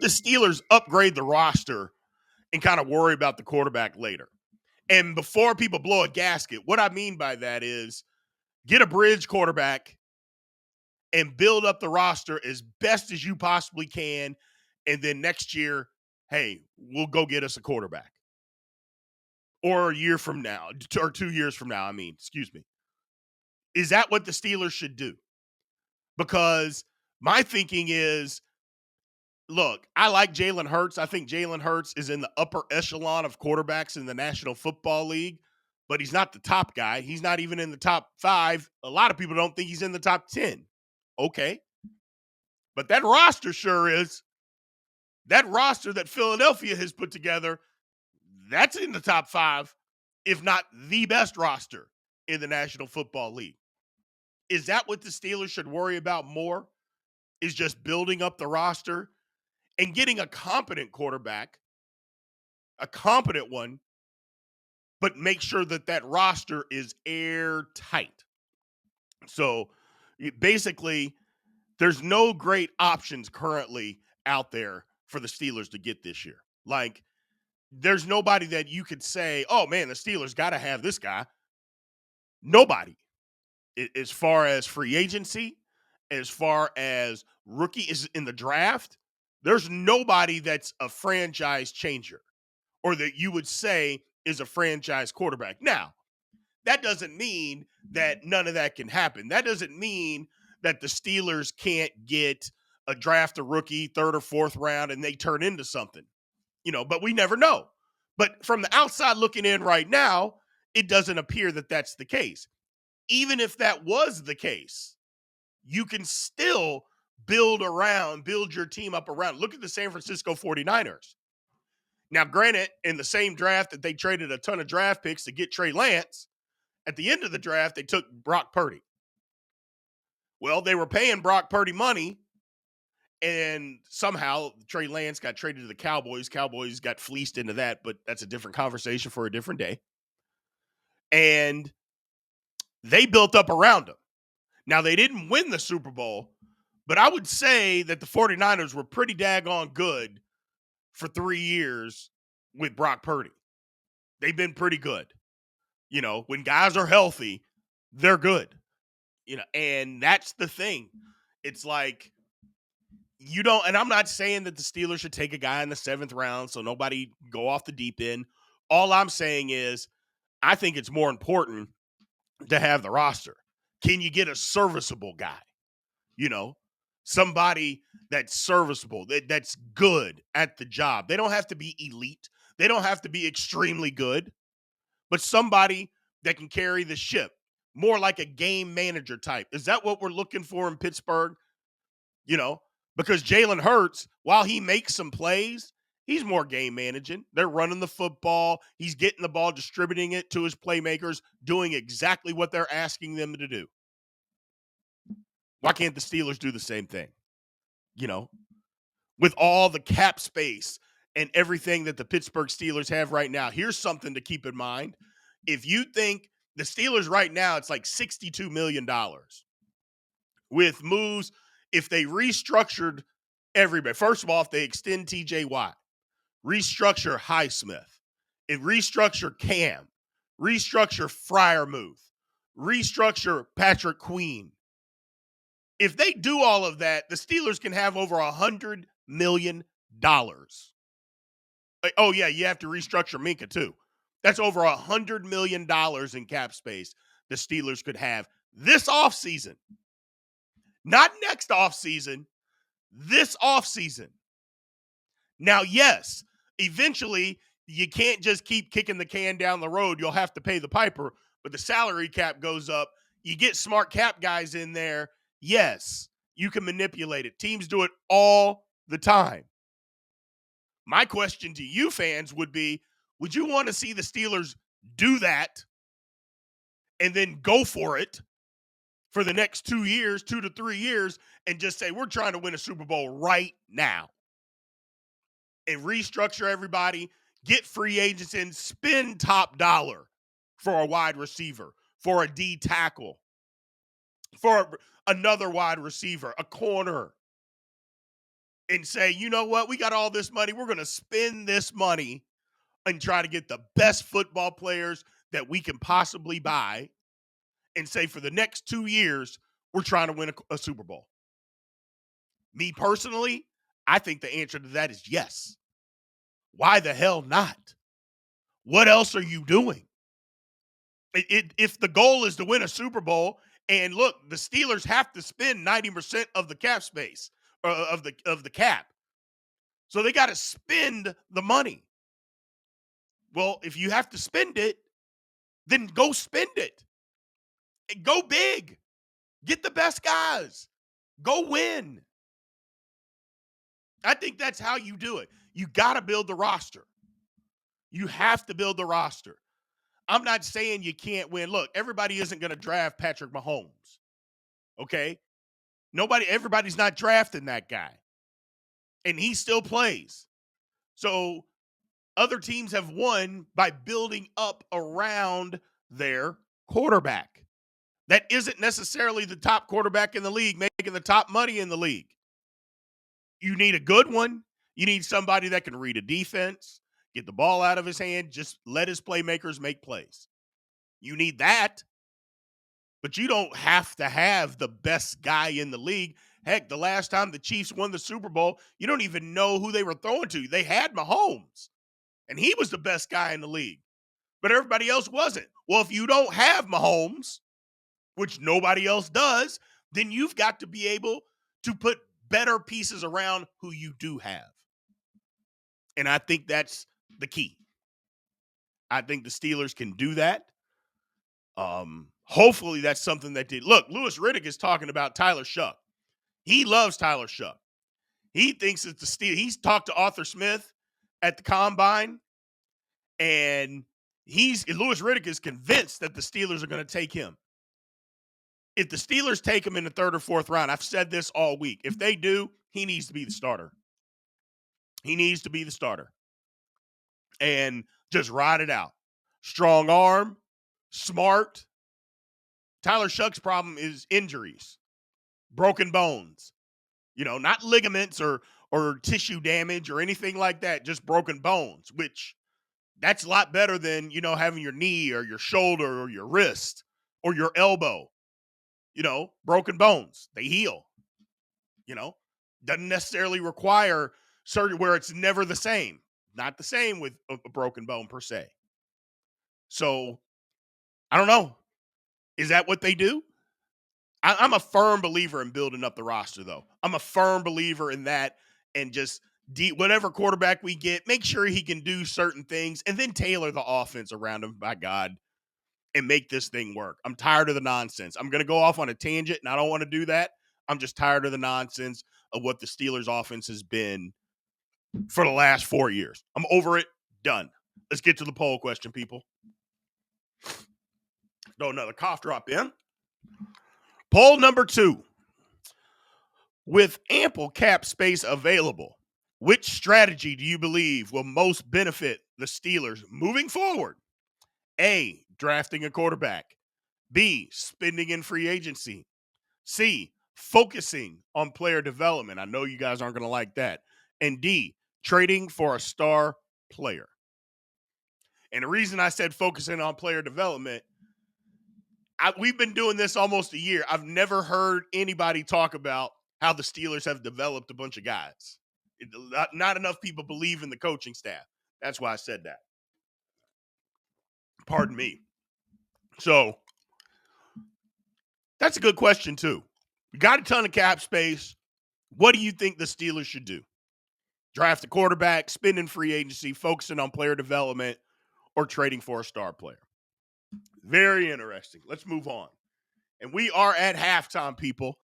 the Steelers upgrade the roster and kind of worry about the quarterback later? And before people blow a gasket, what I mean by that is get a bridge quarterback and build up the roster as best as you possibly can. And then next year, hey, we'll go get us a quarterback. Or a year from now, or 2 years from now, excuse me. Is that what the Steelers should do? Because my thinking is, look, I like Jalen Hurts. I think Jalen Hurts is in the upper echelon of quarterbacks in the National Football League, but he's not the top guy. He's not even in the top 5. A lot of people don't think he's in the top 10. Okay. But that roster sure is. That roster that Philadelphia has put together, that's in the top 5, if not the best roster in the National Football League. Is that what the Steelers should worry about more? Is just building up the roster and getting a competent quarterback, a competent one, but make sure that that roster is airtight. So basically, there's no great options currently out there for the Steelers to get this year. Like, there's nobody that you could say, oh man, the Steelers got to have this guy. Nobody. As far as free agency, as far as rookies in the draft, there's nobody that's a franchise changer or that you would say is a franchise quarterback. Now, that doesn't mean that none of that can happen. That doesn't mean that the Steelers can't get draft a rookie 3rd or 4th round and they turn into something, but we never know. But from the outside looking in right now, it doesn't appear that that's the case. Even if that was the case, you can still build your team up around. Look at the San Francisco 49ers. Now, granted, in the same draft that they traded a ton of draft picks to get Trey Lance, at the end of the draft, they took Brock Purdy. Well, they were paying Brock Purdy money, and somehow Trey Lance got traded to the Cowboys. Cowboys got fleeced into that, but that's a different conversation for a different day. And they built up around him. Now, they didn't win the Super Bowl, but I would say that the 49ers were pretty daggone good for 3 years with Brock Purdy. They've been pretty good. When guys are healthy, they're good. And that's the thing. It's like, and I'm not saying that the Steelers should take a guy in the 7th round so nobody go off the deep end. All I'm saying is I think it's more important to have the roster. Can you get a serviceable guy? Somebody that's serviceable, that's good at the job. They don't have to be elite. They don't have to be extremely good, but somebody that can carry the ship, more like a game manager type. Is that what we're looking for in Pittsburgh? Because Jalen Hurts, while he makes some plays, he's more game managing. They're running the football. He's getting the ball, distributing it to his playmakers, doing exactly what they're asking them to do. Why can't the Steelers do the same thing? With all the cap space and everything that the Pittsburgh Steelers have right now, here's something to keep in mind. If you think the Steelers right now, it's like $62 million with moves. If they restructured everybody, first of all, if they extend TJ Watt, restructure Highsmith, and restructure Cam, restructure Freiermuth, restructure Patrick Queen. If they do all of that, the Steelers can have over $100 million. Oh, yeah, you have to restructure Minka, too. That's over $100 million in cap space the Steelers could have this offseason. Not next offseason, this offseason. Now, yes, eventually you can't just keep kicking the can down the road. You'll have to pay the piper, but the salary cap goes up. You get smart cap guys in there. Yes, you can manipulate it. Teams do it all the time. My question to you fans would be, would you want to see the Steelers do that and then go for it for the next 2 years, 2 to 3 years, and just say, we're trying to win a Super Bowl right now? And restructure everybody, get free agents in, spend top dollar for a wide receiver, for a D tackle, for another wide receiver, a corner. and say, you know what, we got all this money. We're going to spend this money and try to get the best football players that we can possibly buy and say for the next 2 years, we're trying to win a Super Bowl. Me personally, I think the answer to that is yes. Why the hell not? What else are you doing? If the goal is to win a Super Bowl, and look, the Steelers have to spend 90% of the cap space of the cap. So they got to spend the money. Well, if you have to spend it, then go spend it. Go big. Get the best guys. Go win. I think that's how you do it. You got to build the roster. You have to build the roster. I'm not saying you can't win. Look, everybody isn't going to draft Patrick Mahomes. Okay? Everybody's not drafting that guy. And he still plays. So other teams have won by building up around their quarterback. That isn't necessarily the top quarterback in the league, making the top money in the league. You need a good one. You need somebody that can read a defense, get the ball out of his hand, just let his playmakers make plays. You need that, but you don't have to have the best guy in the league. Heck, the last time the Chiefs won the Super Bowl, you don't even know who they were throwing to. They had Mahomes, and he was the best guy in the league, but everybody else wasn't. Well, if you don't have Mahomes, which nobody else does, then you've got to be able to put better pieces around who you do have. And I think that's the key. I think the Steelers can do that. Hopefully that's something that did. Look, Louis Riddick is talking about Tyler Shuck. He loves Tyler Shuck. He thinks it's the Steelers. He's talked to Arthur Smith at the Combine, and Louis Riddick is convinced that the Steelers are going to take him. If the Steelers take him in the third or fourth round, I've said this all week. If they do, he needs to be the starter. He needs to be the starter. And just ride it out. Strong arm, smart. Tyler Shuck's problem is injuries, broken bones. Not ligaments or tissue damage or anything like that, just broken bones, which that's a lot better than, having your knee or your shoulder or your wrist or your elbow. Broken bones, they heal. Doesn't necessarily require surgery where it's never the same. Not the same with a broken bone per se. So, I don't know. Is that what they do? I'm a firm believer in building up the roster, though. I'm a firm believer in that, and just whatever quarterback we get, make sure he can do certain things and then tailor the offense around him, by God, and make this thing work. I'm tired of the nonsense. I'm going to go off on a tangent, and I don't want to do that. I'm just tired of the nonsense of what the Steelers offense has been for the last 4 years. I'm over it. Done. Let's get to the poll question, people. Throw another cough drop in. Poll number 2. With ample cap space available, which strategy do you believe will most benefit the Steelers moving forward? A, drafting a quarterback. B, spending in free agency. C, focusing on player development. I know you guys aren't going to like that. And D, trading for a star player. And the reason I said focusing on player development, we've been doing this almost a year. I've never heard anybody talk about how the Steelers have developed a bunch of guys. Not enough people believe in the coaching staff. That's why I said that. Pardon me. So that's a good question, too. We got a ton of cap space. What do you think the Steelers should do? Draft a quarterback, spend in free agency, focusing on player development, or trading for a star player? Very interesting. Let's move on. And we are at halftime, people.